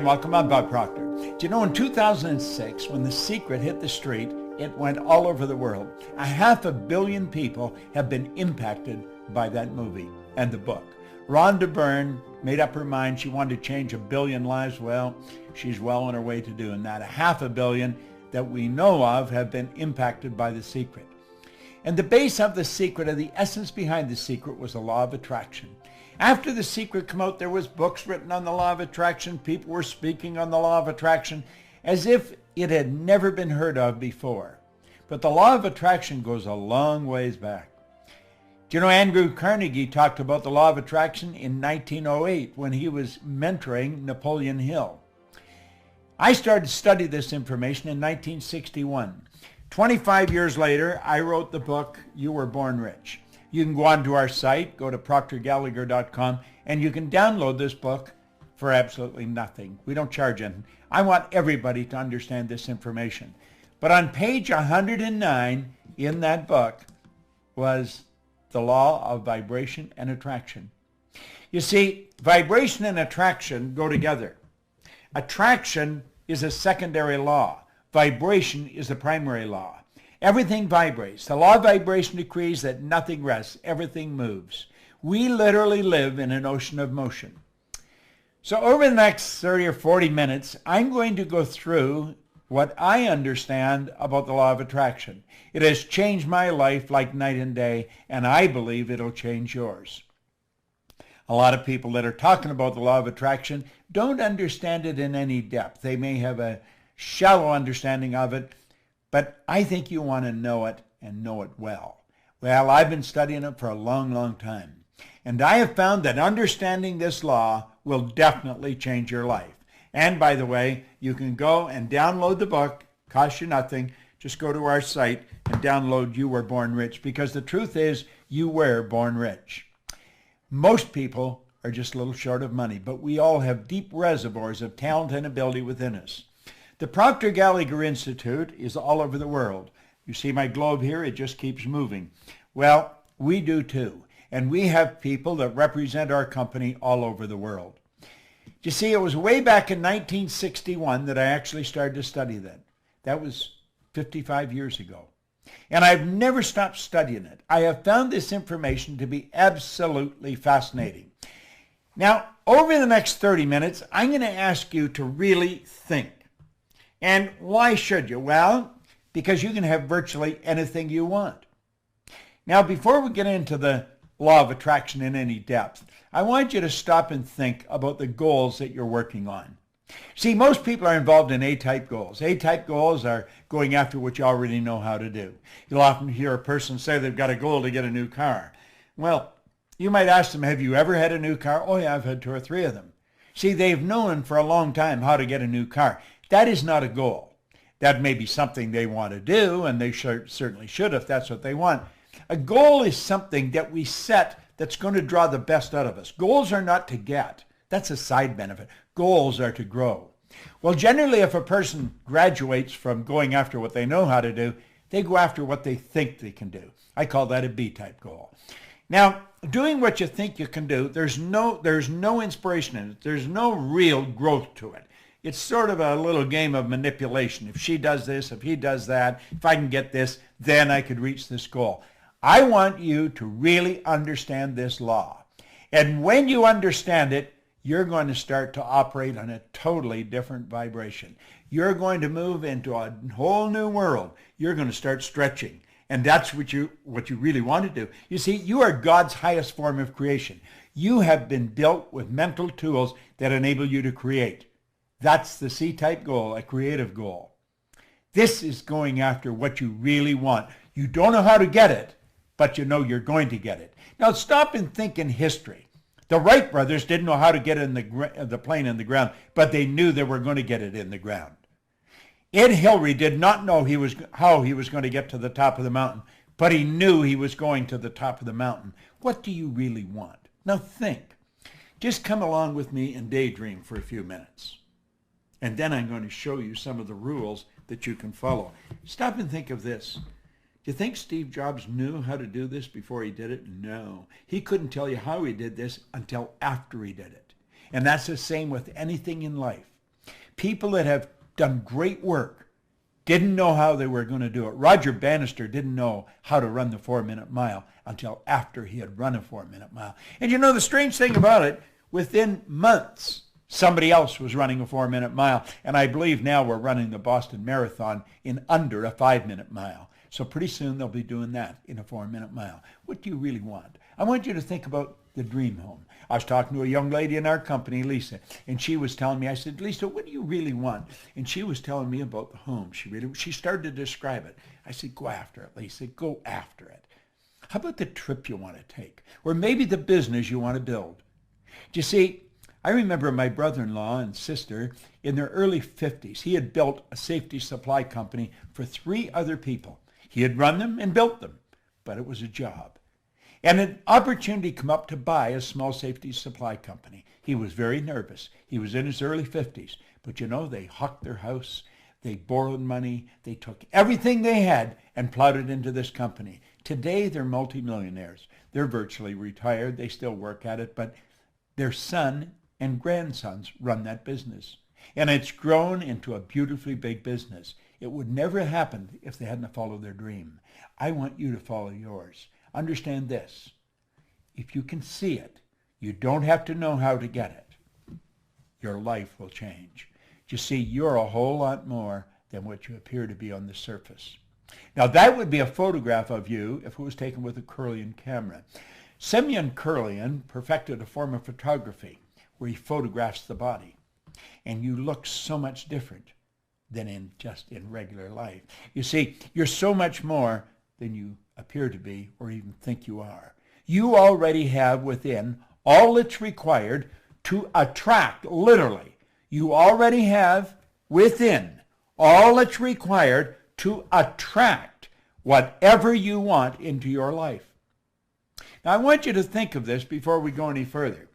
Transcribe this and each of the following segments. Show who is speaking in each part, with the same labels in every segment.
Speaker 1: welcome. I'm Bob Proctor. Do you know, in 2006, when The Secret hit the street, it went all over the world. 500 million people have been impacted by that movie and the book. Rhonda Byrne made up her mind she wanted to change 1 billion lives. Well, she's well on her way to doing that. 500 million that we know of have been impacted by The Secret. And the base of The Secret, or the essence behind The Secret, was the law of attraction. After The Secret came out, there was books written on the law of attraction. People were speaking on the law of attraction as if it had never been heard of before. But the law of attraction goes a long ways back. Do you know Andrew Carnegie talked about the law of attraction in 1908 when he was mentoring Napoleon Hill? I started to study this information in 1961. 25 years later, I wrote the book, You Were Born Rich. You can go onto our site, go to proctorgallagher.com, and you can download this book for absolutely nothing. We don't charge anything. I want everybody to understand this information. But on page 109 in that book was the law of vibration and attraction. You see, vibration and attraction go together. Attraction is a secondary law. Vibration is the primary law. Everything vibrates. The law of vibration decrees that nothing rests. Everything moves. We literally live in an ocean of motion. So over the next 30 or 40 minutes, I'm going to go through what I understand about the law of attraction. It has changed my life like night and day, and I believe it'll change yours. A lot of people that are talking about the law of attraction don't understand it in any depth. They may have a shallow understanding of it, but I think you want to know it and know it well. Well, I've been studying it for a long, long time. And I have found that understanding this law will definitely change your life. And by the way, you can go and download the book. Costs you nothing. Just go to our site and download You Were Born Rich, because the truth is you were born rich. Most people are just a little short of money, but we all have deep reservoirs of talent and ability within us. The Proctor Gallagher Institute is all over the world. You see my globe here, it just keeps moving. Well, we do too. And we have people that represent our company all over the world. You see, it was way back in 1961 that I actually started to study that. That was 55 years ago. And I've never stopped studying it. I have found this information to be absolutely fascinating. Now, over the next 30 minutes, I'm going to ask you to really think. And why should you? Well, because you can have virtually anything you want. Now, before we get into the law of attraction in any depth, I want you to stop and think about the goals that you're working on. See, most people are involved in A-type goals. A-type goals are going after what you already know how to do. You'll often hear a person say they've got a goal to get a new car. Well, you might ask them, have you ever had a new car? Oh yeah, I've had 2 or 3 of them. See, they've known for a long time how to get a new car. That is not a goal. That may be something they want to do, and they certainly should if that's what they want. A goal is something that we set that's going to draw the best out of us. Goals are not to get. That's a side benefit. Goals are to grow. Well, generally, if a person graduates from going after what they know how to do, they go after what they think they can do. I call that a B-type goal. Now, doing what you think you can do, there's no inspiration in it. There's no real growth to it. It's sort of a little game of manipulation. If she does this, if he does that, if I can get this, then I could reach this goal. I want you to really understand this law. And when you understand it, you're going to start to operate on a totally different vibration. You're going to move into a whole new world. You're going to start stretching. And that's what you really want to do. You see, you are God's highest form of creation. You have been built with mental tools that enable you to create. That's the C-type goal, a creative goal. This is going after what you really want. You don't know how to get it, but you know you're going to get it. Now stop and think in history. The Wright brothers didn't know how to get the plane in the ground, but they knew they were going to get it in the ground. Ed Hillary did not know how he was going to get to the top of the mountain, but he knew he was going to the top of the mountain. What do you really want? Now think. Just come along with me and daydream for a few minutes. And then I'm going to show you some of the rules that you can follow. Stop and think of this. Do you think Steve Jobs knew how to do this before he did it? No. He couldn't tell you how he did this until after he did it. And that's the same with anything in life. People that have done great work didn't know how they were going to do it. Roger Bannister didn't know how to run the 4-minute mile until after he had run a 4-minute mile. And you know the strange thing about it, within months, somebody else was running a 4-minute mile. And I believe now we're running the Boston Marathon in under a 5-minute mile. So pretty soon they'll be doing that in a 4-minute mile. What do you really want? I want you to think about the dream home. I was talking to a young lady in our company, Lisa, and she was telling me, I said, Lisa, what do you really want? And she was telling me about the home. She started to describe it. I said, go after it, Lisa, go after it. How about the trip you want to take? Or maybe the business you want to build? Do you see, I remember my brother-in-law and sister in their early 50s. He had built a safety supply company for 3 other people. He had run them and built them, but it was a job. And an opportunity came up to buy a small safety supply company. He was very nervous. He was in his early 50s. But you know, they hucked their house. They borrowed money. They took everything they had and plowed it into this company. Today, they're multimillionaires. They're virtually retired. They still work at it, but their son and grandsons run that business. And it's grown into a beautifully big business. It would never have happened if they hadn't followed their dream. I want you to follow yours. Understand this. If you can see it, you don't have to know how to get it. Your life will change. You see, you're a whole lot more than what you appear to be on the surface. Now, that would be a photograph of you if it was taken with a Kirlian camera. Semyon Kirlian perfected a form of photography where he photographs the body. And you look so much different than in regular life. You see, you're so much more than you appear to be or even think you are. You already have within all that's required to attract, literally. You already have within all that's required to attract whatever you want into your life. Now, I want you to think of this before we go any further.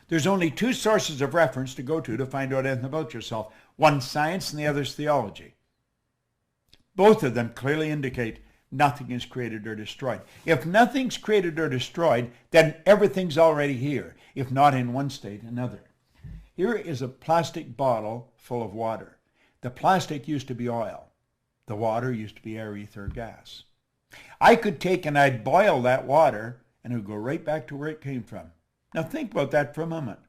Speaker 1: There's only 2 sources of reference to go to find out anything about yourself. One's science and the other's theology. Both of them clearly indicate nothing is created or destroyed. If nothing's created or destroyed, then everything's already here, if not in one state, another. Here is a plastic bottle full of water. The plastic used to be oil. The water used to be air, ether, gas. I could take and I'd boil that water and it would go right back to where it came from. Now think about that for a moment.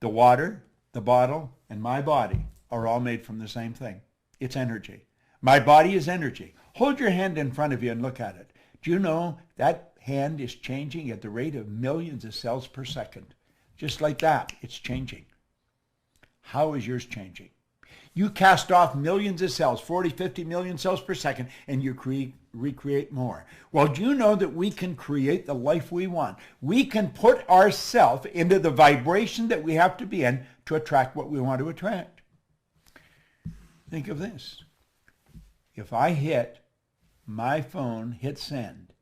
Speaker 1: The water, the bottle, and my body are all made from the same thing. It's energy. My body is energy. Hold your hand in front of you and look at it. Do you know that hand is changing at the rate of millions of cells per second? Just like that, it's changing. How is yours changing? You cast off millions of cells, 40, 50 million cells per second, and you recreate more. Well, do you know that we can create the life we want? We can put ourselves into the vibration that we have to be in to attract what we want to attract. Think of this. If I hit my phone, hit send,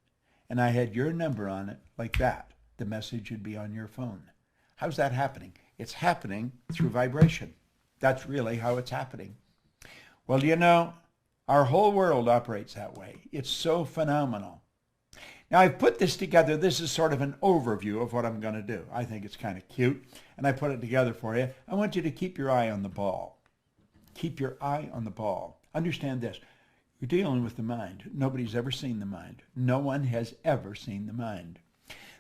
Speaker 1: and I had your number on it like that, the message would be on your phone. How's that happening? It's happening through vibration. That's really how it's happening. Well, you know, our whole world operates that way. It's so phenomenal. Now, I've put this together. This is sort of an overview of what I'm going to do. I think it's kind of cute, and I put it together for you. I want you to keep your eye on the ball. Keep your eye on the ball. Understand this. You're dealing with the mind. Nobody's ever seen the mind. No one has ever seen the mind.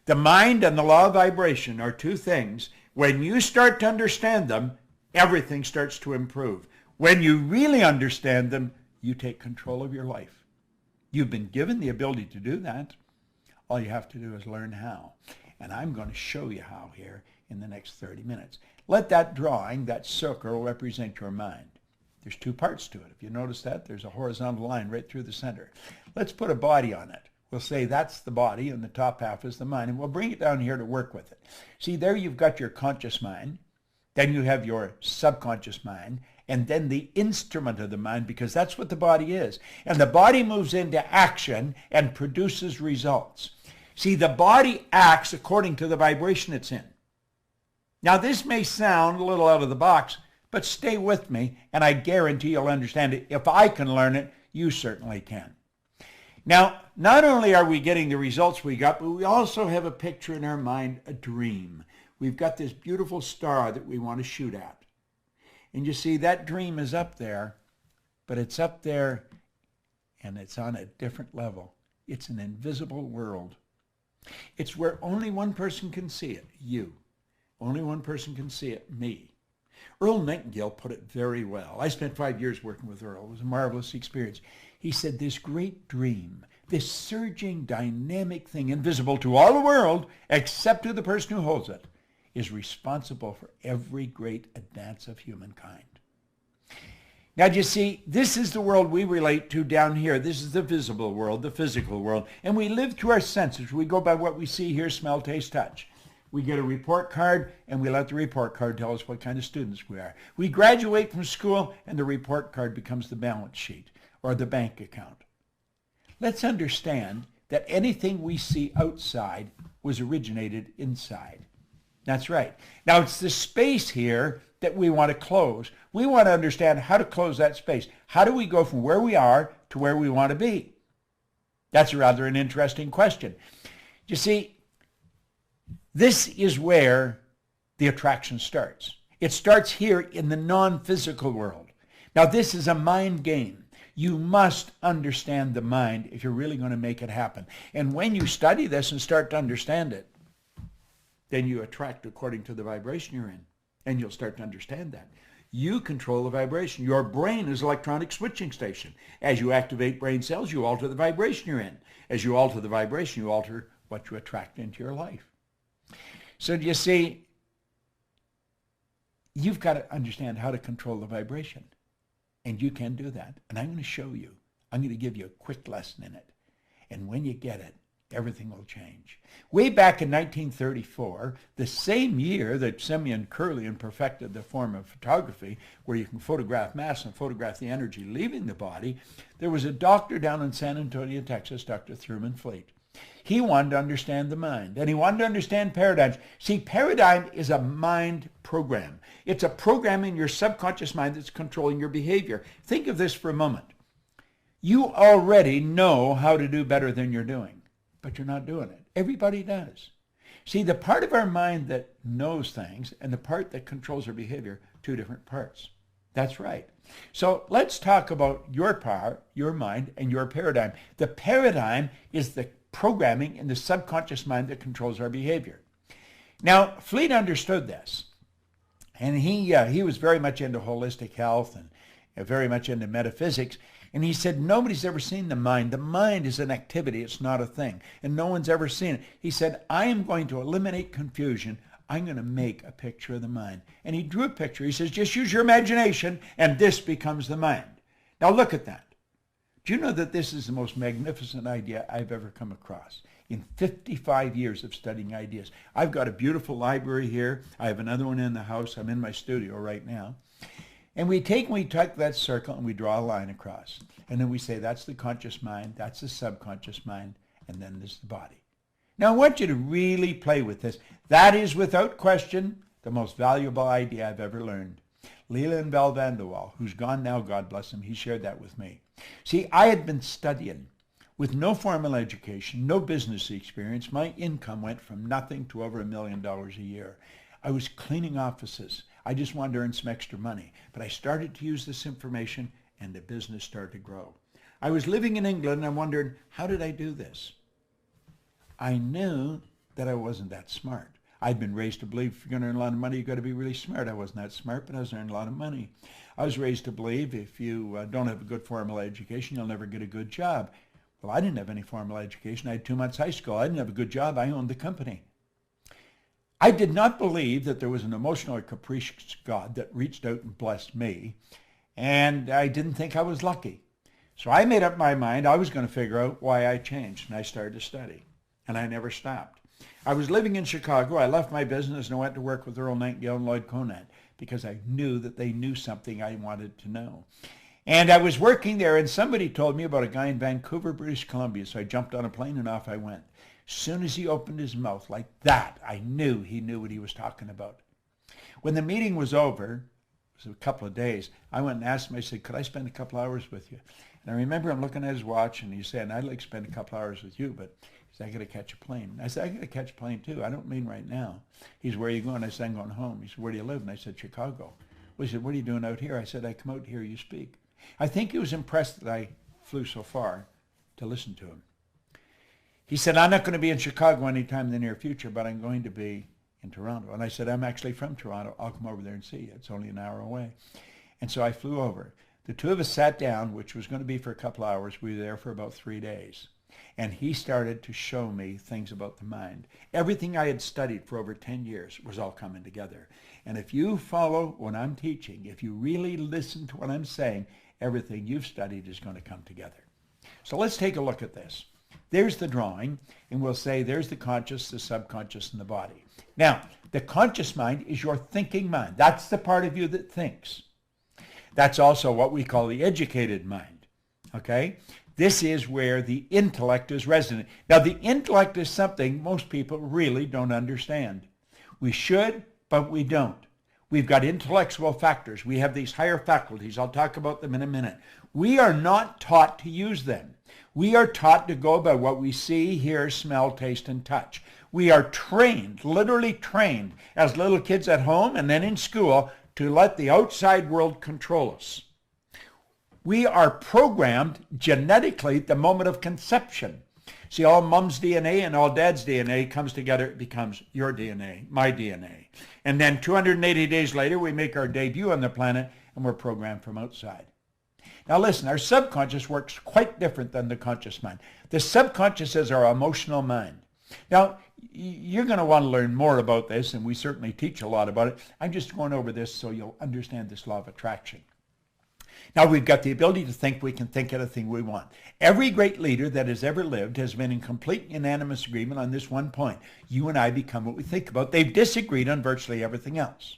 Speaker 1: The mind and the law of vibration are 2 things. When you start to understand them, everything starts to improve. When you really understand them, you take control of your life. You've been given the ability to do that. All you have to do is learn how. And I'm going to show you how here in the next 30 minutes. Let that drawing, that circle, represent your mind. There's 2 parts to it. If you notice that, there's a horizontal line right through the center. Let's put a body on it. We'll say that's the body and the top half is the mind, and we'll bring it down here to work with it. See, there you've got your conscious mind, then you have your subconscious mind, and then the instrument of the mind, because that's what the body is. And the body moves into action and produces results. See, the body acts according to the vibration it's in. Now, this may sound a little out of the box, but stay with me, and I guarantee you'll understand it. If I can learn it, you certainly can. Now, not only are we getting the results we got, but we also have a picture in our mind, a dream. we've got this beautiful star that we want to shoot at. And you see, that dream is up there, but it's up there and it's on a different level. It's an invisible world. It's where only one person can see it, you. Only one person can see it, me. Earl Nightingale put it very well. I spent 5 years working with Earl. It was a marvelous experience. He said, this great dream, this surging, dynamic thing, invisible to all the world, except to the person who holds it, is responsible for every great advance of humankind. Now, you see, this is the world we relate to down here. This is the visible world, the physical world. And we live through our senses. We go by what we see, hear, smell, taste, touch. We get a report card, and we let the report card tell us what kind of students we are. We graduate from school, and the report card becomes the balance sheet or the bank account. Let's understand that anything we see outside was originated inside. That's right. Now, it's the space here that we want to close. We want to understand how to close that space. How do we go from where we are to where we want to be? That's rather an interesting question. You see, this is where the attraction starts. It starts here in the non-physical world. Now, this is a mind game. You must understand the mind if you're really going to make it happen. And when you study this and start to understand it, then you attract according to the vibration you're in. And you'll start to understand that. You control the vibration. Your brain is an electronic switching station. As you activate brain cells, you alter the vibration you're in. As you alter the vibration, you alter what you attract into your life. So you see, you've got to understand how to control the vibration. And you can do that. And I'm going to show you. I'm going to give you a quick lesson in it. And when you get it, everything will change. Way back in 1934, the same year that Simeon Kirlian perfected the form of photography, where you can photograph mass and photograph the energy leaving the body, there was a doctor down in San Antonio, Texas, Dr. Thurman Fleet. He wanted to understand the mind, and he wanted to understand paradigms. See, paradigm is a mind program. It's a program in your subconscious mind that's controlling your behavior. Think of this for a moment. You already know how to do better than you're doing, but you're not doing it. Everybody does. See, the part of our mind that knows things and the part that controls our behavior, two different parts. That's right. So let's talk about your power, your mind, and your paradigm. The paradigm is the programming in the subconscious mind that controls our behavior. Now, Fleet understood this, and he was very much into holistic health and very much into metaphysics, and he said, nobody's ever seen the mind. The mind is an activity. It's not a thing, and no one's ever seen it. He said, I am going to eliminate confusion. I'm going to make a picture of the mind. And he drew a picture. He says, just use your imagination, and this becomes the mind. Now, look at that. Do you know that this is the most magnificent idea I've ever come across in 55 years of studying ideas? I've got a beautiful library here. I have another one in the house. I'm in my studio right now. And we take that circle and we draw a line across. And then we say that's the conscious mind, that's the subconscious mind, and then there's the body. Now I want you to really play with this. That is without question the most valuable idea I've ever learned. Leland Bell van der Waal, who's gone now, God bless him, he shared that with me. See, I had been studying with no formal education, no business experience. My income went from nothing to over $1 million a year. I was cleaning offices. I just wanted to earn some extra money. But I started to use this information and the business started to grow. I was living in England and I wondered, how did I do this? I knew that I wasn't that smart. I'd been raised to believe if you're going to earn a lot of money, you've got to be really smart. I wasn't that smart, but I was earning a lot of money. I was raised to believe if you don't have a good formal education, you'll never get a good job. Well, I didn't have any formal education. I had 2 months high school. I didn't have a good job. I owned the company. I did not believe that there was an emotional or capricious God that reached out and blessed me, and I didn't think I was lucky. So I made up my mind I was going to figure out why I changed, and I started to study, and I never stopped. I was living in Chicago. I left my business and I went to work with Earl Nightingale and Lloyd Conant because I knew that they knew something I wanted to know. And I was working there, and somebody told me about a guy in Vancouver, British Columbia, so I jumped on a plane and off I went. As soon as he opened his mouth like that, I knew he knew what he was talking about. When the meeting was over, it was a couple of days, I went and asked him, I said, could I spend a couple hours with you? And I remember him looking at his watch, and he said, I'd like to spend a couple hours with you, but he said, I got to catch a plane. I said, I got to catch a plane too. I don't mean right now. He said, where are you going? I said, I'm going home. He said, where do you live? And I said, Chicago. Well, he said, what are you doing out here? I said, I come out to hear you speak. I think he was impressed that I flew so far to listen to him. He said, I'm not going to be in Chicago anytime in the near future, but I'm going to be in Toronto. And I said, I'm actually from Toronto. I'll come over there and see you. It's only an hour away. And so I flew over. The two of us sat down, which was going to be for a couple hours. We were there for about 3 days. And he started to show me things about the mind. Everything I had studied for over 10 years was all coming together. And if you follow what I'm teaching, if you really listen to what I'm saying, everything you've studied is going to come together. So let's take a look at this. There's the drawing, and we'll say there's the conscious, the subconscious, and the body. Now, the conscious mind is your thinking mind. That's the part of you that thinks. That's also what we call the educated mind, okay? This is where the intellect is resident. Now, the intellect is something most people really don't understand. We should, but we don't. We've got intellectual factors. We have these higher faculties. I'll talk about them in a minute. We are not taught to use them. We are taught to go by what we see, hear, smell, taste, and touch. We are trained, literally trained, as little kids at home and then in school to let the outside world control us. We are programmed genetically at the moment of conception. See, all mom's DNA and all dad's DNA comes together, it becomes your DNA, my DNA. And then 280 days later, we make our debut on the planet, and we're programmed from outside. Now listen, our subconscious works quite different than the conscious mind. The subconscious is our emotional mind. Now, you're going to want to learn more about this, and we certainly teach a lot about it. I'm just going over this so you'll understand this law of attraction. Now, we've got the ability to think. We can think anything we want. Every great leader that has ever lived has been in complete unanimous agreement on this one point. You and I become what we think about. They've disagreed on virtually everything else.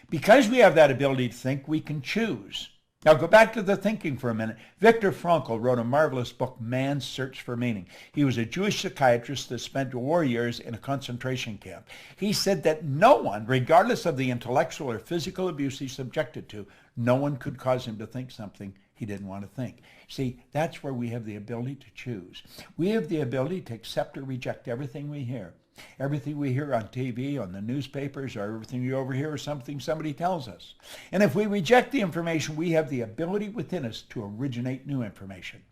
Speaker 1: Because we have that ability to think, we can choose. Now, go back to the thinking for a minute. Viktor Frankl wrote a marvelous book, Man's Search for Meaning. He was a Jewish psychiatrist that spent war years in a concentration camp. He said that no one, regardless of the intellectual or physical abuse he's subjected to, no one could cause him to think something he didn't want to think. See, that's where we have the ability to choose. We have the ability to accept or reject everything we hear. Everything we hear on TV, on the newspapers, or everything we overhear is something somebody tells us. And if we reject the information, we have the ability within us to originate new information.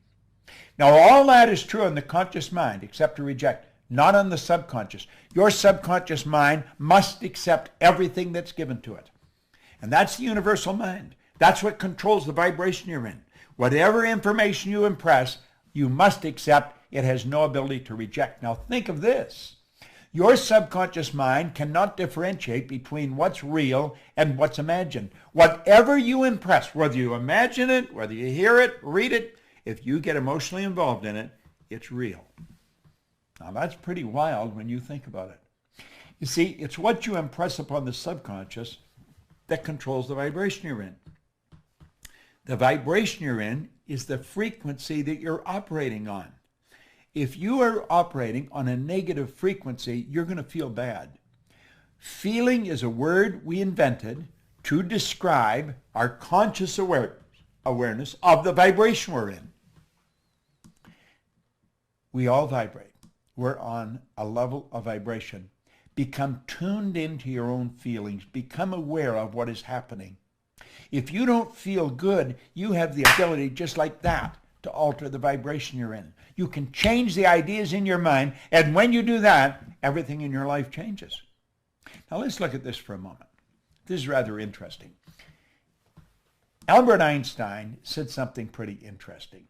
Speaker 1: Now, all that is true in the conscious mind, accept or reject, not on the subconscious. Your subconscious mind must accept everything that's given to it. And that's the universal mind. That's what controls the vibration you're in. Whatever information you impress, you must accept. It has no ability to reject. Now, think of this. Your subconscious mind cannot differentiate between what's real and what's imagined. Whatever you impress, whether you imagine it, whether you hear it, read it, if you get emotionally involved in it, it's real. Now that's pretty wild when you think about it. You see, it's what you impress upon the subconscious that controls the vibration you're in. The vibration you're in is the frequency that you're operating on. If you are operating on a negative frequency, you're going to feel bad. Feeling is a word we invented to describe our conscious awareness of the vibration we're in. We all vibrate. We're on a level of vibration. Become tuned into your own feelings. Become aware of what is happening. If you don't feel good, you have the ability just like that to alter the vibration you're in. You can change the ideas in your mind, and when you do that, everything in your life changes. Now let's look at this for a moment. This is rather interesting. Albert Einstein said something pretty interesting.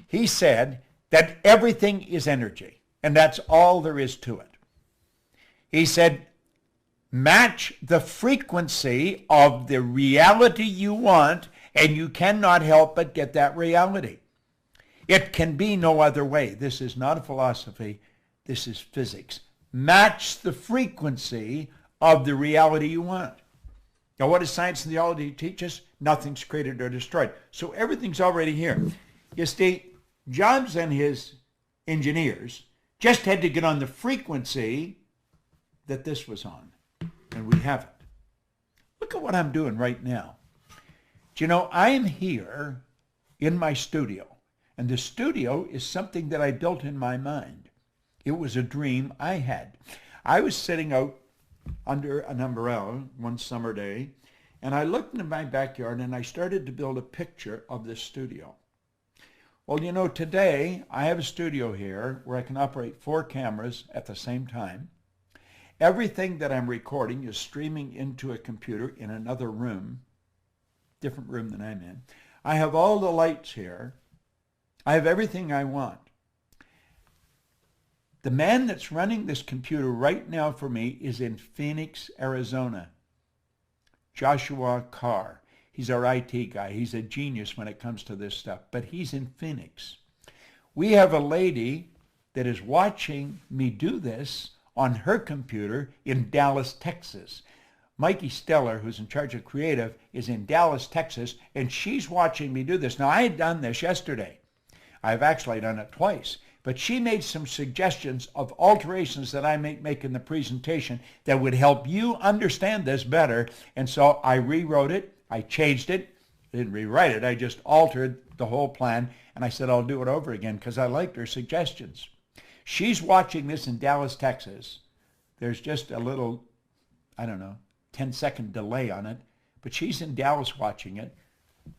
Speaker 1: He said that everything is energy, and that's all there is to it. He said, match the frequency of the reality you want, and you cannot help but get that reality. It can be no other way. This is not a philosophy. This is physics. Match the frequency of the reality you want. Now, what does science and theology teach us? Nothing's created or destroyed. So everything's already here. You see, Jobs and his engineers just had to get on the frequency that this was on. And we have it. Look at what I'm doing right now. Do you know, I'm here in my studio. And the studio is something that I built in my mind. It was a dream I had. I was sitting out under an umbrella one summer day, and I looked into my backyard and I started to build a picture of this studio. Well, you know, today I have a studio here where I can operate 4 cameras at the same time. Everything that I'm recording is streaming into a computer in another room, different room than I'm in. I have all the lights here. I have everything I want. The man that's running this computer right now for me is in Phoenix, Arizona. Joshua Carr. He's our IT guy. He's a genius when it comes to this stuff, but he's in Phoenix. We have a lady that is watching me do this on her computer in Dallas, Texas. Mikey Steller, who's in charge of creative, is in Dallas, Texas, and she's watching me do this. Now, I had done this yesterday. I've actually done it twice. But she made some suggestions of alterations that I may make in the presentation that would help you understand this better. And so I rewrote it. I changed it. I didn't rewrite it. I just altered the whole plan. And I said, I'll do it over again because I liked her suggestions. She's watching this in Dallas, Texas. There's just a little, I don't know, 10-second delay on it. But she's in Dallas watching it.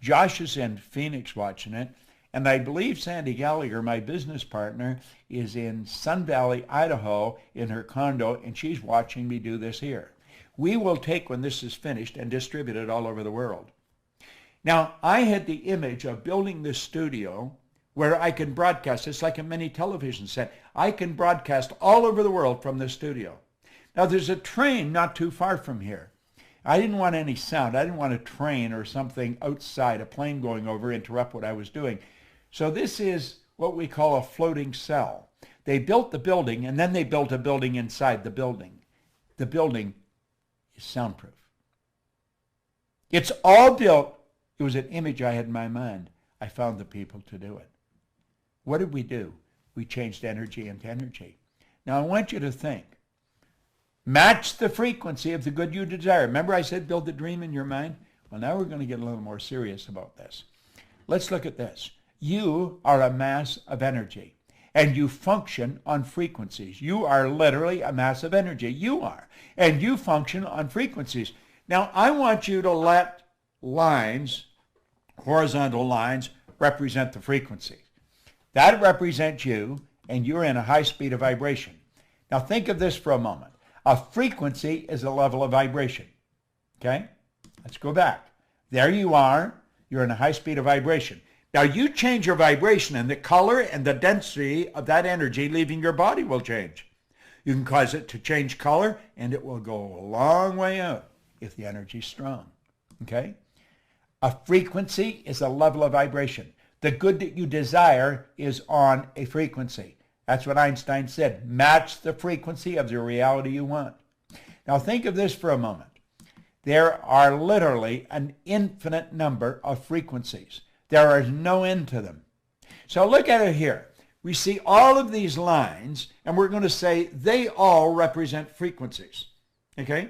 Speaker 1: Josh is in Phoenix watching it. And I believe Sandy Gallagher, my business partner, is in Sun Valley, Idaho, in her condo, and she's watching me do this here. We will take, when this is finished, and distribute it all over the world. Now, I had the image of building this studio where I can broadcast. It's like a mini television set. I can broadcast all over the world from this studio. Now, there's a train not too far from here. I didn't want any sound. I didn't want a train or something outside, a plane going over, interrupt what I was doing. So this is what we call a floating cell. They built the building, and then they built a building inside the building. The building is soundproof. It's all built. It was an image I had in my mind. I found the people to do it. What did we do? We changed energy into energy. Now I want you to think. Match the frequency of the good you desire. Remember I said build the dream in your mind? Well, now we're going to get a little more serious about this. Let's look at this. You are a mass of energy, and you function on frequencies. You are literally a mass of energy. You are, and you function on frequencies. Now, I want you to let lines, horizontal lines, represent the frequency. That represents you, and you're in a high speed of vibration. Now, think of this for a moment. A frequency is a level of vibration. Okay? Let's go back. There you are. You're in a high speed of vibration. Now you change your vibration and the color and the density of that energy leaving your body will change. You can cause it to change color and it will go a long way out if the energy is strong. Okay? A frequency is a level of vibration. The good that you desire is on a frequency. That's what Einstein said. Match the frequency of the reality you want. Now think of this for a moment. There are literally an infinite number of frequencies. There is no end to them. So look at it here. We see all of these lines, and we're going to say they all represent frequencies. Okay?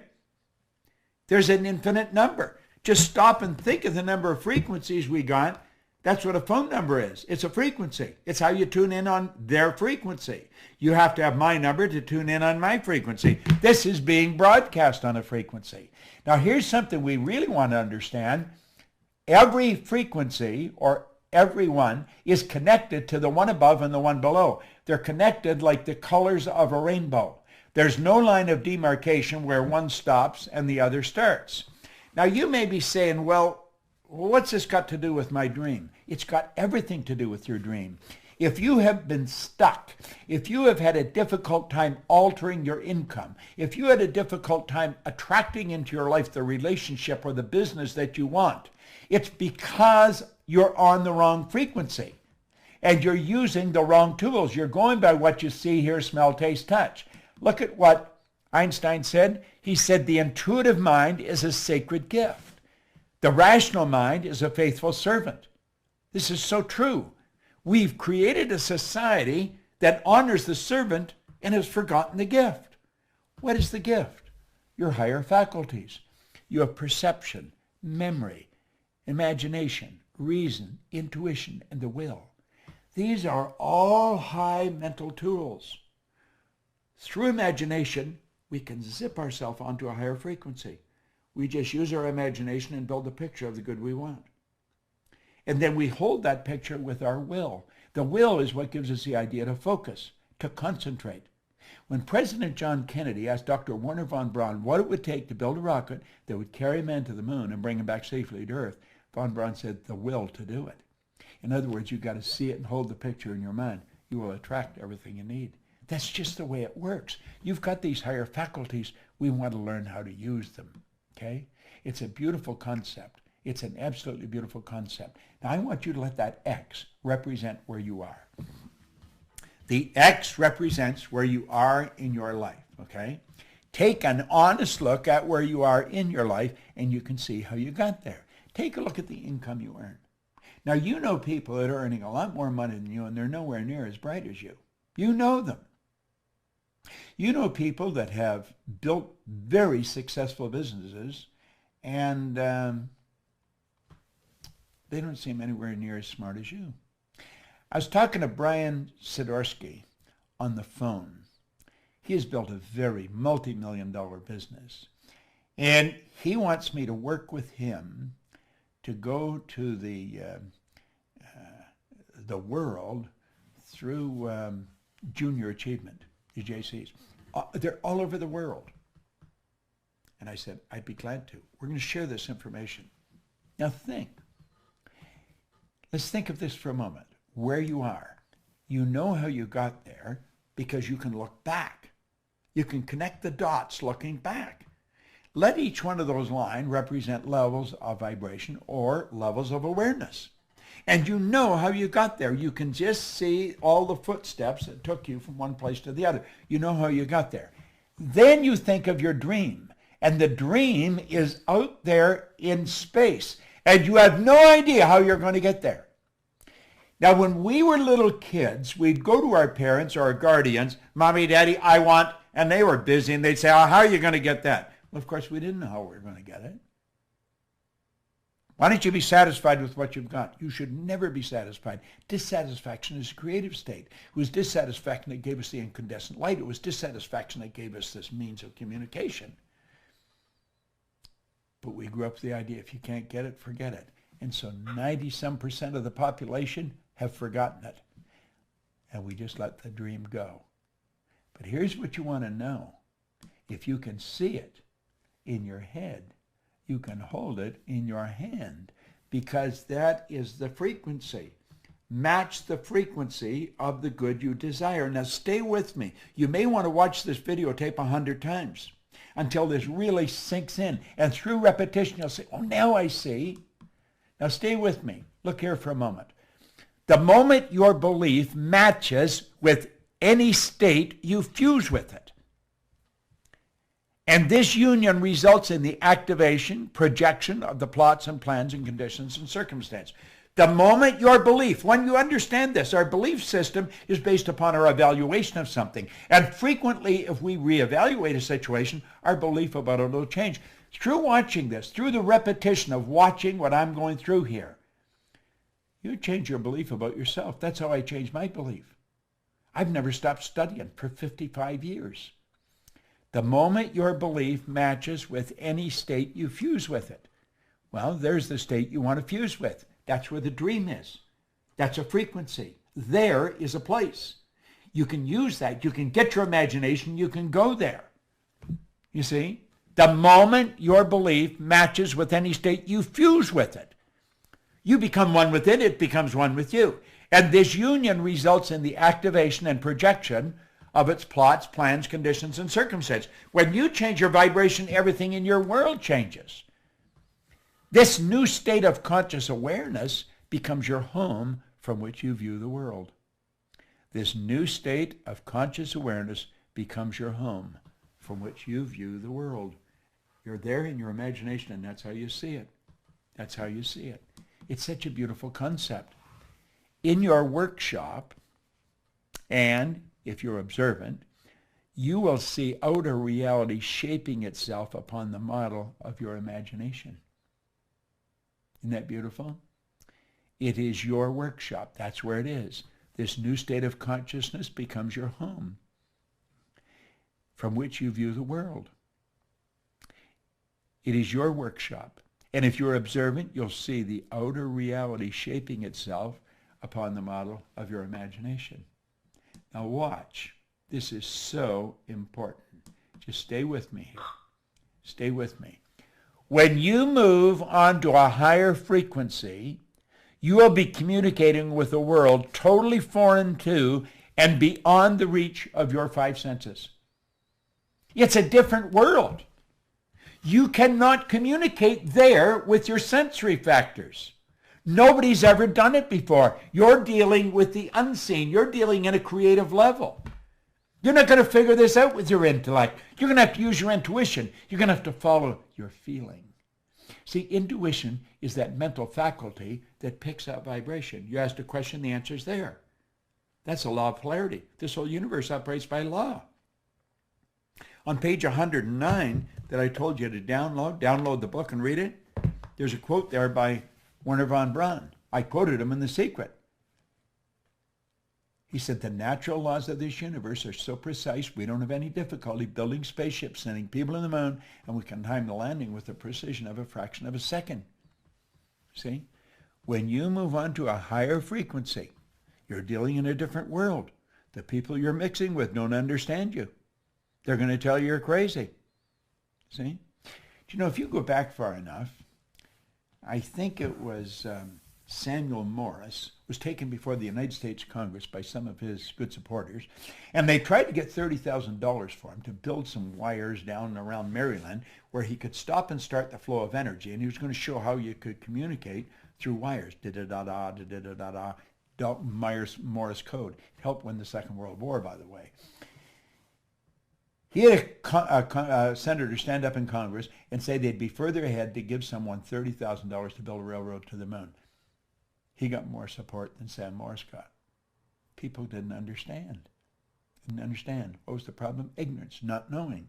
Speaker 1: There's an infinite number. Just stop and think of the number of frequencies we got. That's what a phone number is. It's a frequency. It's how you tune in on their frequency. You have to have my number to tune in on my frequency. This is being broadcast on a frequency. Now here's something we really want to understand. Every frequency, or every one, is connected to the one above and the one below. They're connected like the colors of a rainbow. There's no line of demarcation where one stops and the other starts. Now you may be saying, well, what's this got to do with my dream? It's got everything to do with your dream. If you have been stuck, if you have had a difficult time altering your income, if you had a difficult time attracting into your life the relationship or the business that you want, it's because you're on the wrong frequency and you're using the wrong tools. You're going by what you see, hear, smell, taste, touch. Look at what Einstein said. He said the intuitive mind is a sacred gift. The rational mind is a faithful servant. This is so true. We've created a society that honors the servant and has forgotten the gift. What is the gift? Your higher faculties. You have perception, memory, imagination, reason, intuition, and the will. These are all high mental tools. Through imagination, we can zip ourselves onto a higher frequency. We just use our imagination and build a picture of the good we want. And then we hold that picture with our will. The will is what gives us the idea to focus, to concentrate. When President John Kennedy asked Dr. Wernher von Braun what it would take to build a rocket that would carry men to the moon and bring them back safely to Earth, von Braun said, the will to do it. In other words, you've got to see it and hold the picture in your mind. You will attract everything you need. That's just the way it works. You've got these higher faculties. We want to learn how to use them. Okay? It's a beautiful concept. It's an absolutely beautiful concept. Now, I want you to let that X represent where you are. The X represents where you are in your life, okay? Take an honest look at where you are in your life, and you can see how you got there. Take a look at the income you earn. Now, you know people that are earning a lot more money than you, and they're nowhere near as bright as you. You know them. You know people that have built very successful businesses, and they don't seem anywhere near as smart as you. I was talking to Brian Sidorsky on the phone. He has built a very multi-million-dollar business, and he wants me to work with him to go to the world through junior achievement, the JCs. They're all over the world. And I said, I'd be glad to. We're going to share this information. Now think. Let's think of this for a moment. Where you are. You know how you got there because you can look back. You can connect the dots looking back. Let each one of those lines represent levels of vibration or levels of awareness. And you know how you got there. You can just see all the footsteps that took you from one place to the other. You know how you got there. Then you think of your dream. And the dream is out there in space. And you have no idea how you're going to get there. Now, when we were little kids, we'd go to our parents or our guardians, Mommy, Daddy, I want, and they were busy, and they'd say, oh, how are you going to get that? Well, of course, we didn't know how we were going to get it. Why don't you be satisfied with what you've got? You should never be satisfied. Dissatisfaction is a creative state. It was dissatisfaction that gave us the incandescent light. It was dissatisfaction that gave us this means of communication. But we grew up with the idea, if you can't get it, forget it. And so 90-some% of the population have forgotten it. And we just let the dream go. But here's what you want to know. If you can see it in your head, you can hold it in your hand, because that is the frequency. Match the frequency of the good you desire. Now stay with me. You may want to watch this videotape 100 times until this really sinks in. And through repetition, you'll say, oh, now I see. Now stay with me. Look here for a moment. The moment your belief matches with any state, you fuse with it. And this union results in the activation, projection of the plots and plans and conditions and circumstance. The moment your belief, when you understand this, our belief system is based upon our evaluation of something. And frequently, if we reevaluate a situation, our belief about it will change. Through watching this, through the repetition of watching what I'm going through here, you change your belief about yourself. That's how I changed my belief. I've never stopped studying for 55 years. The moment your belief matches with any state, you fuse with it. Well, there's the state you want to fuse with. That's where the dream is. That's a frequency. There is a place. You can use that. You can get your imagination. You can go there. You see? The moment your belief matches with any state, you fuse with it. You become one with it. It becomes one with you. And this union results in the activation and projection of its plots, plans, conditions, and circumstances. When you change your vibration, everything in your world changes. This new state of conscious awareness becomes your home from which you view the world. This new state of conscious awareness becomes your home from which you view the world. You're there in your imagination, and that's how you see it. That's how you see it. It's such a beautiful concept. In your workshop, and if you're observant, you will see outer reality shaping itself upon the model of your imagination. Isn't that beautiful? It is your workshop. That's where it is. This new state of consciousness becomes your home, from which you view the world. It is your workshop. And if you're observant, you'll see the outer reality shaping itself upon the model of your imagination. Now watch. This is so important. Just stay with me here. Stay with me. When you move onto a higher frequency, you will be communicating with a world totally foreign to and beyond the reach of your five senses. It's a different world. You cannot communicate there with your sensory factors. Nobody's ever done it before. You're dealing with the unseen. You're dealing at a creative level. You're not going to figure this out with your intellect. You're going to have to use your intuition. You're going to have to follow your feeling. See, intuition is that mental faculty that picks up vibration. You asked a question, the answer's there. That's a law of polarity. This whole universe operates by law. On page 109 that I told you to download the book and read it, there's a quote there by Werner von Braun. I quoted him in The Secret. He said, the natural laws of this universe are so precise we don't have any difficulty building spaceships, sending people to the moon, and we can time the landing with the precision of a fraction of a second. See? When you move on to a higher frequency, you're dealing in a different world. The people you're mixing with don't understand you. They're going to tell you you're crazy. See? Do you know, if you go back far enough, I think it was Samuel Morse was taken before the United States Congress by some of his good supporters, and they tried to get $30,000 for him to build some wires down around Maryland where he could stop and start the flow of energy, and he was going to show how you could communicate through wires. Da-da-da-da, da-da-da-da, Morse code. It helped win the Second World War, by the way. He had a senator stand up in Congress and say they'd be further ahead to give someone $30,000 to build a railroad to the moon. He got more support than Sam Morse got. People didn't understand. What was the problem? Ignorance, not knowing.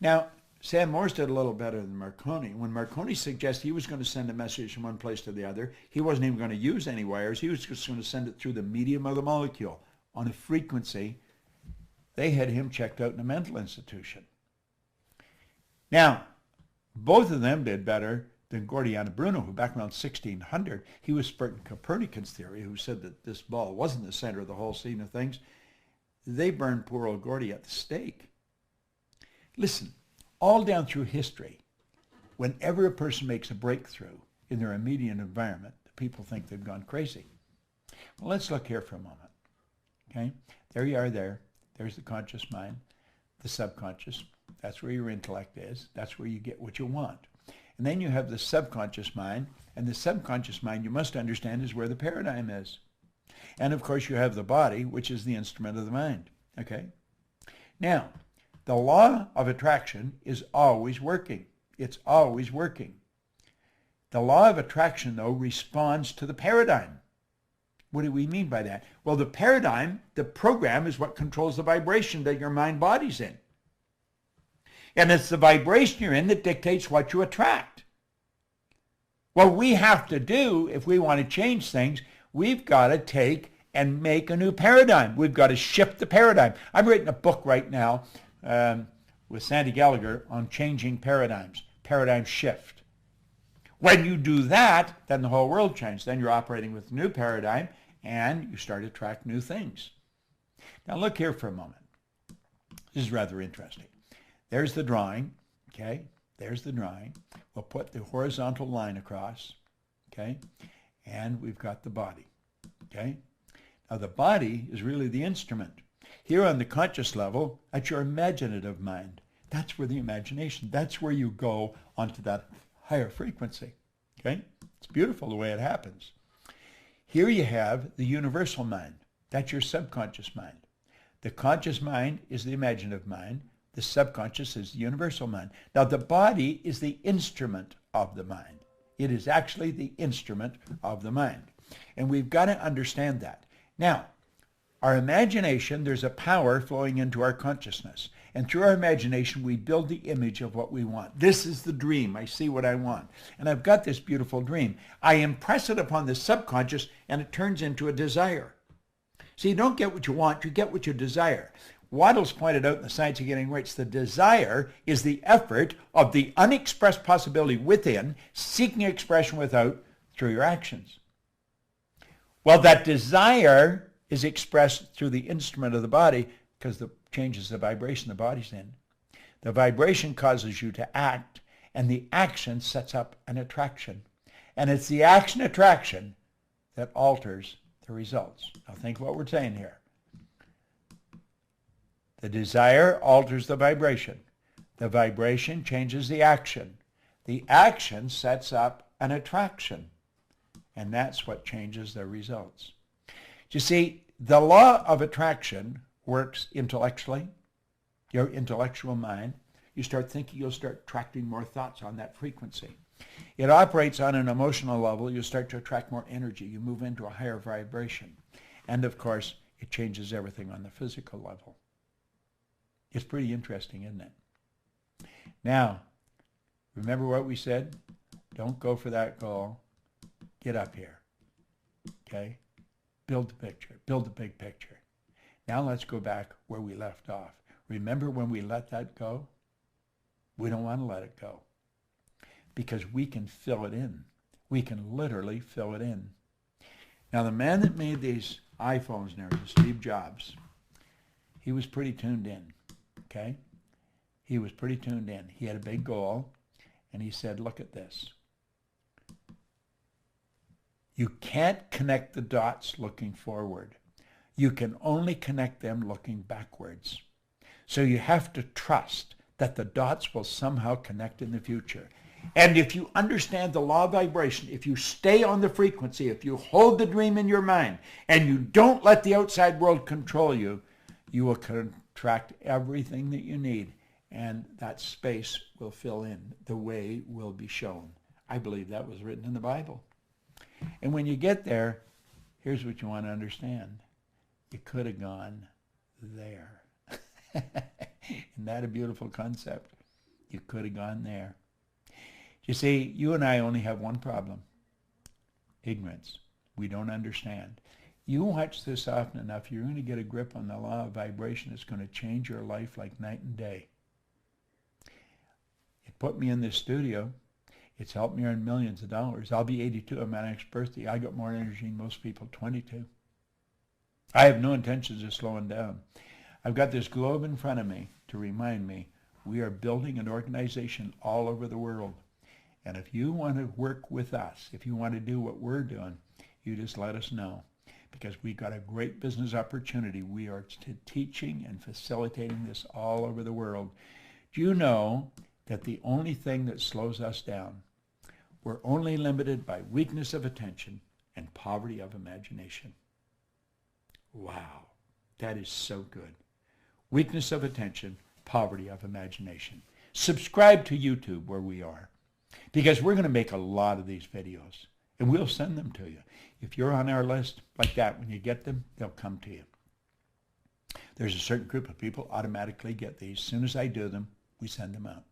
Speaker 1: Now, Sam Morse did a little better than Marconi. When Marconi suggested he was going to send a message from one place to the other, he wasn't even going to use any wires. He was just going to send it through the medium of the molecule on a frequency. They had him checked out in a mental institution. Now, both of them did better than Gordiano Bruno, who back around 1600, he was spreading Copernicus theory, who said that this ball wasn't the center of the whole scene of things. They burned poor old Gordy at the stake. Listen, all down through history, whenever a person makes a breakthrough in their immediate environment, the people think they've gone crazy. Well, let's look here for a moment. Okay? There you are there. There's the conscious mind, the subconscious. That's where your intellect is. That's where you get what you want. And then you have the subconscious mind, and the subconscious mind, you must understand, is where the paradigm is. And of course you have the body, which is the instrument of the mind. Okay? Now, the law of attraction is always working. It's always working. The law of attraction, though, responds to the paradigm. What do we mean by that? Well, the paradigm, the program, is what controls the vibration that your mind body's in. And it's the vibration you're in that dictates what you attract. What we have to do, if we want to change things, we've got to take and make a new paradigm. We've got to shift the paradigm. I'm writing a book right now with Sandy Gallagher on changing paradigms, paradigm shift. When you do that, then the whole world changes. Then you're operating with a new paradigm, and you start to attract new things. Now look here for a moment. This is rather interesting. There's the drawing, okay? There's the drawing. We'll put the horizontal line across, okay? And we've got the body, okay? Now the body is really the instrument. Here on the conscious level, that's your imaginative mind. That's where the imagination, that's where you go onto that higher frequency, okay? It's beautiful the way it happens. Here you have the universal mind. That's your subconscious mind. The conscious mind is the imaginative mind. The subconscious is the universal mind. Now, the body is the instrument of the mind. It is actually the instrument of the mind. And we've got to understand that. Now, our imagination, there's a power flowing into our consciousness. And through our imagination, we build the image of what we want. This is the dream. I see what I want. And I've got this beautiful dream. I impress it upon the subconscious, and it turns into a desire. So you don't get what you want, you get what you desire. Waddell's pointed out in The Science of Getting Rich, the desire is the effort of the unexpressed possibility within, seeking expression without through your actions. Well, that desire is expressed through the instrument of the body because it changes the vibration the body's in. The vibration causes you to act, and the action sets up an attraction. And it's the action-attraction that alters the results. Now think what we're saying here. The desire alters the vibration. The vibration changes the action. The action sets up an attraction. And that's what changes the results. You see, the law of attraction works intellectually. Your intellectual mind. You start thinking, you'll start attracting more thoughts on that frequency. It operates on an emotional level. You start to attract more energy. You move into a higher vibration. And of course, it changes everything on the physical level. It's pretty interesting, isn't it? Now, remember what we said? Don't go for that goal. Get up here. Okay? Build the picture. Build the big picture. Now let's go back where we left off. Remember when we let that go? We don't want to let it go because we can fill it in. We can literally fill it in. Now, the man that made these iPhones now, Steve Jobs, he was pretty tuned in, okay? He was pretty tuned in. He had a big goal, and he said, look at this. You can't connect the dots looking forward. You can only connect them looking backwards. So you have to trust that the dots will somehow connect in the future. And if you understand the law of vibration, if you stay on the frequency, if you hold the dream in your mind, and you don't let the outside world control you, you will contract everything that you need, and that space will fill in. The way will be shown. I believe that was written in the Bible. And when you get there, here's what you want to understand. You could have gone there. Isn't that a beautiful concept? You could have gone there. You see, you and I only have one problem. Ignorance. We don't understand. You watch this often enough, you're going to get a grip on the law of vibration. It's going to change your life like night and day. It put me in this studio. It's helped me earn millions of dollars. I'll be 82 on my next birthday. I got more energy than most people, 22. I have no intentions of slowing down. I've got this globe in front of me to remind me we are building an organization all over the world. And if you want to work with us, if you want to do what we're doing, you just let us know. Because we've got a great business opportunity. We are teaching and facilitating this all over the world. Do you know that the only thing that slows us down, we're only limited by weakness of attention and poverty of imagination? Wow, that is so good. Weakness of attention, poverty of imagination. Subscribe to YouTube where we are, because we're going to make a lot of these videos, and we'll send them to you. If you're on our list like that, when you get them, they'll come to you. There's a certain group of people automatically get these. As soon as I do them, we send them out.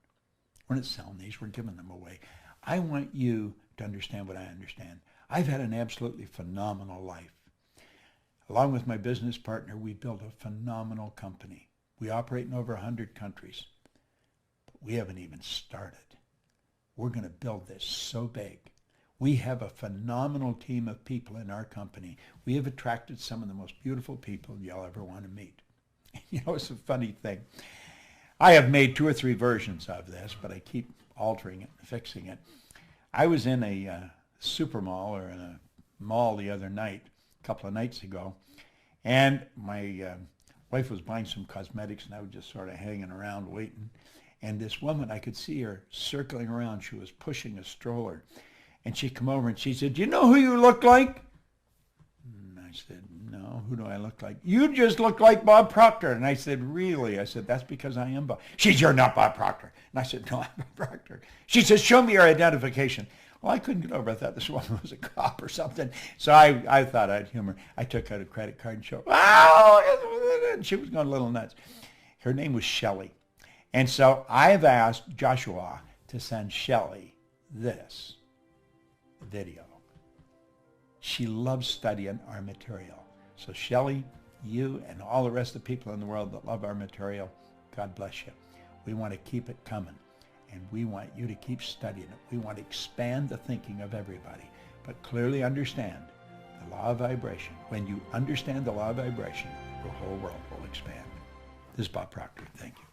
Speaker 1: We're not selling these, we're giving them away. I want you to understand what I understand. I've had an absolutely phenomenal life. Along with my business partner, we built a phenomenal company. We operate in over 100 countries, but we haven't even started. We're going to build this so big. We have a phenomenal team of people in our company. We have attracted some of the most beautiful people you'll ever want to meet. You know, it's a funny thing. I have made 2 or 3 versions of this, but I keep altering it and fixing it. I was in a super mall or in a mall the other night, a couple of nights ago, and my wife was buying some cosmetics, and I was just sort of hanging around waiting. And this woman, I could see her circling around. She was pushing a stroller. And she come over and she said, "Do you know who you look like?" And I said, "No, who do I look like?" "You just look like Bob Proctor." And I said, "Really?" I said, "That's because I am Bob." She said, "You're not Bob Proctor." And I said, "No, I'm Bob Proctor." She says, "Show me your identification." Well, I couldn't get over it. I thought this woman was a cop or something. So I thought I'd humor. I took out a credit card and showed, "Oh!" And she was going a little nuts. Her name was Shelley. And so I've asked Joshua to send Shelley this video. She loves studying our material. So Shelley, you and all the rest of the people in the world that love our material, God bless you. We want to keep it coming, and we want you to keep studying it. We want to expand the thinking of everybody, but clearly understand the law of vibration. When you understand the law of vibration, the whole world will expand. This is Bob Proctor. Thank you.